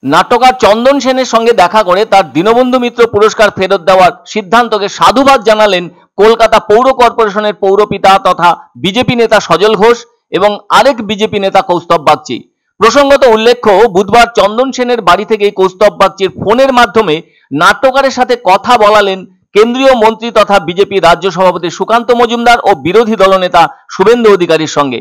নাট্যকার চন্দন সেনের সঙ্গে দেখা করে তার দীনবন্ধু মিত্র পুরস্কার ফেরত দেওয়ার সিদ্ধান্তকে সাধুবাদ জানালেন কলকাতা পৌর কর্পোরেশনের পৌরপিতা তথা বিজেপি নেতা সজল ঘোষ এবং আরেক বিজেপি নেতা কৌস্তব বাগচি। প্রসঙ্গত উল্লেখ্য, বুধবার চন্দন সেনের বাড়ি থেকে কৌস্তব বাগচির ফোনের মাধ্যমে নাট্যকারের সাথে কথা বলালেন কেন্দ্রীয় মন্ত্রী তথা বিজেপি রাজ্য সভাপতি সুকান্ত মজুমদার ও বিরোধী দলনেতা শুভেন্দু অধিকারীর সঙ্গে।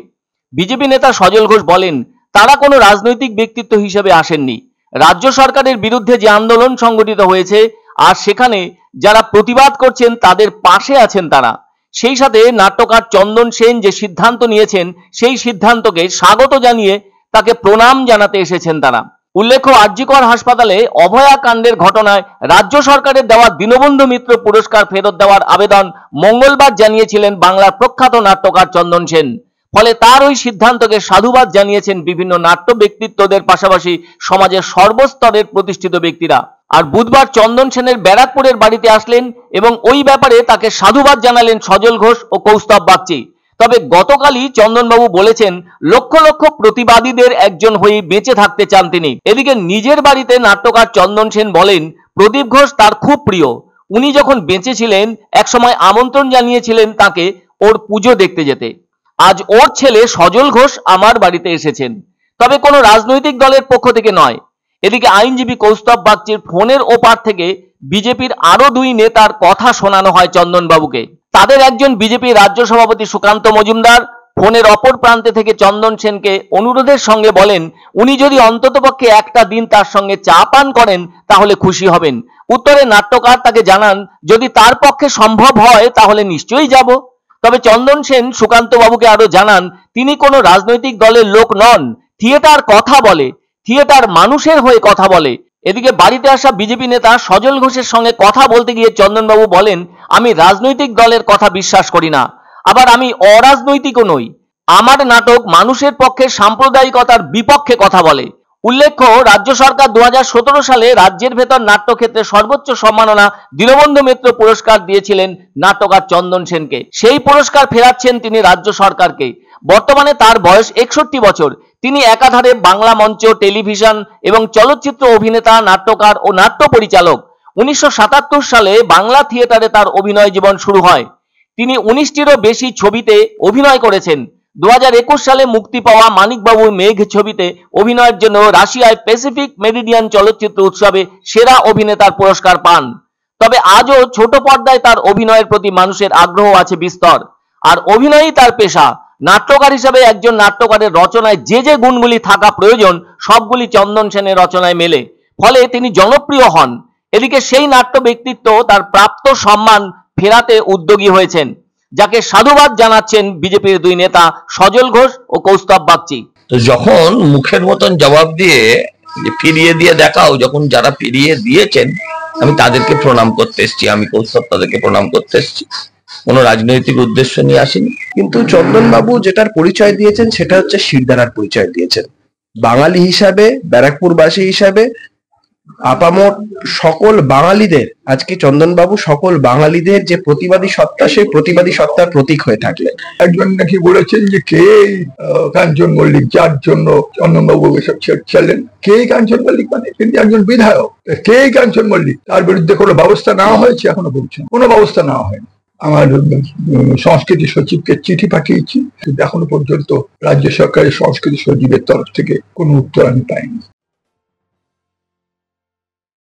বিজেপি নেতা সজল ঘোষ বলেন, তারা কোনো রাজনৈতিক ব্যক্তিত্ব হিসেবে আসেননি। রাজ্য সরকারের বিরুদ্ধে যে আন্দোলন সংগঠিত হয়েছে আর সেখানে যারা প্রতিবাদ করছেন তাদের পাশে আছেন তারা। সেই সাথে নাট্যকার চন্দন সেন যে সিদ্ধান্ত নিয়েছেন সেই সিদ্ধান্তকে স্বাগত জানিয়ে তাকে প্রণাম জানাতে এসেছেন তারা। উল্লেখ্য, আরজিকর হাসপাতালে অভয়া কাণ্ডের ঘটনায় রাজ্য সরকারের দেওয়া দীনবন্ধু মিত্র পুরস্কার ফেরত দেওয়ার আবেদন মঙ্গলবার জানিয়েছিলেন বাংলার প্রখ্যাত নাট্যকার চন্দন সেন। ফলে তার ওই সিদ্ধান্তকে সাধুবাদ জানিয়েছেন বিভিন্ন নাট্য ব্যক্তিত্বদের পাশাপাশি সমাজের সর্বস্তরের প্রতিষ্ঠিত ব্যক্তিরা। আর বুধবার চন্দন সেনের ব্যারাকপুরের বাড়িতে আসলেন এবং ওই ব্যাপারে তাকে সাধুবাদ জানালেন সজল ঘোষ ও কৌস্তব বাগচি। তবে গতকালই চন্দনবাবু বলেছেন, লক্ষ লক্ষ প্রতিবাদীদের একজন হয়ে বেঁচে থাকতে চান তিনি। এদিকে নিজের বাড়িতে নাট্যকার চন্দন সেন বলেন, প্রদীপ ঘোষ তার খুব প্রিয়। উনি যখন বেঁচে ছিলেন একসময় আমন্ত্রণ জানিয়েছিলেন তাকে ওর পুজো দেখতে যেতে। আজ ওর ছেলে সজল ঘোষ আমার বাড়িতে এসেছেন, তবে কোনো রাজনৈতিক দলের পক্ষ থেকে নয়। এদিকে আইনজীবী কৌস্তব বাগচির ফোনের ওপার থেকে বিজেপির আরো দুই নেতার কথা শোনানো হয় চন্দনবাবুকে। তাদের একজন বিজেপি রাজ্য সভাপতি সুকান্ত মজুমদার ফোনের অপর প্রান্তে থেকে চন্দন সেনকে অনুরোধের সঙ্গে বলেন, উনি যদি অন্ততপক্ষে একটা দিন তার সঙ্গে চা পান করেন তাহলে খুশি হবেন। উত্তরে নাট্যকার তাকে জানান, যদি তার পক্ষে সম্ভব হয় তাহলে নিশ্চয়ই যাব। তবে চন্দন সেন সুকান্ত বাবুকে আরো জানান, তিনি কোনো রাজনৈতিক দলের লোক নন, থিয়েটার কথা বলে, থিয়েটার মানুষের হয়ে কথা বলে। এদিকে বাড়িতে আসা বিজেপি নেতা সজল ঘোষের সঙ্গে কথা বলতে গিয়ে চন্দনবাবু বলেন, আমি রাজনৈতিক দলের কথা বিশ্বাস করি না, আবার আমি অরাজনৈতিকও নই। আমার নাটক মানুষের পক্ষে সাম্প্রদায়িকতার বিপক্ষে কথা বলে। উল্লেখ্য, রাজ্য সরকার 2017 সালে রাজ্যের ভেতর নাট্যক্ষেত্রে সর্বোচ্চ সম্মাননা দীনবন্ধু মিত্র পুরস্কার দিয়েছিলেন নাট্যকার চন্দন সেনকে। সেই পুরস্কার ফেরাচ্ছেন তিনি রাজ্য সরকারকে। বর্তমানে তার বয়স 61 বছর। তিনি একাধারে বাংলা মঞ্চ, টেলিভিশন এবং চলচ্চিত্র অভিনেতা, নাট্যকার ও নাট্য পরিচালক। 1977 সালে বাংলা থিয়েটারে তার অভিনয় জীবন শুরু হয়। তিনি 19টিরও বেশি ছবিতে অভিনয় করেছেন। 2021 সালে মুক্তি পাওয়া মানিকবাবুর মেঘ ছবিতে অভিনয়ের জন্য রাশিয়ায় প্যাসিফিক মেরিডিয়ান চলচ্চিত্র উৎসবে সেরা অভিনেতার পুরস্কার পান। তবে আজও ছোট পর্দায় তার অভিনয়ের প্রতি মানুষের আগ্রহ আছে বিস্তর। আর অভিনয়ই তার পেশা। নাট্যকার হিসেবে একজন নাট্যকারের রচনায় যে যে গুণগুলি থাকা প্রয়োজন সবগুলি চন্দন সেনের রচনায় মেলে, ফলে তিনি জনপ্রিয় হন। এদিকে সেই নাট্য ব্যক্তিত্ব তার প্রাপ্ত সম্মান ফেরাতে উদ্যোগী হয়েছেন, যাকে সাধুবাদ জানাচ্ছেন বিজেপির দুই নেতা সজল ঘোষ ও কৌস্তব বাগচি। তো যখন মুখের মতন জবাব দিয়ে ফিরিয়ে দিয়ে দেখাও, যখন যারা ফিরিয়ে দিয়েছেন আমি তাদেরকে প্রণাম করতে এসেছি, আমি কৌস্তব তাদেরকে প্রণাম করতে এসেছি, কোনো রাজনৈতিক উদ্দেশ্য নিয়ে আসেনি। কিন্তু চন্দন বাবু যেটার পরিচয় দিয়েছেন সেটা হচ্ছে শিরদাঁড়ার পরিচয় দিয়েছেন। বাঙালি হিসাবে, ব্যারাকপুরবাসী হিসাবে আপামর সকল বাঙালিদের, আজকে চন্দনবাবু সকল বাঙালিদের যে প্রতিবাদী সত্তা, সেই প্রতিবাদী সত্তার প্রতীক হয়ে থাকলেন। একজন নাকি বলেছেন যে কে কাঞ্চন মল্লিক, যার জন্য চন্দনবাবু এসব ছেড়েছিলেন, কে কাঞ্চন মল্লিক, মানে তিনি একজন বিধায়ক, কে কাঞ্চন মল্লিক, তার বিরুদ্ধে কোনো ব্যবস্থা নেওয়া হয়েছে? এখনো বলছেন কোনো ব্যবস্থা নেওয়া হয়নি। আমার সংস্কৃতি সচিবকে চিঠি পাঠিয়েছি, এখনো পর্যন্ত রাজ্য সরকারের সংস্কৃতি সচিবের তরফ থেকে কোনো উত্তর আমি পাইনি।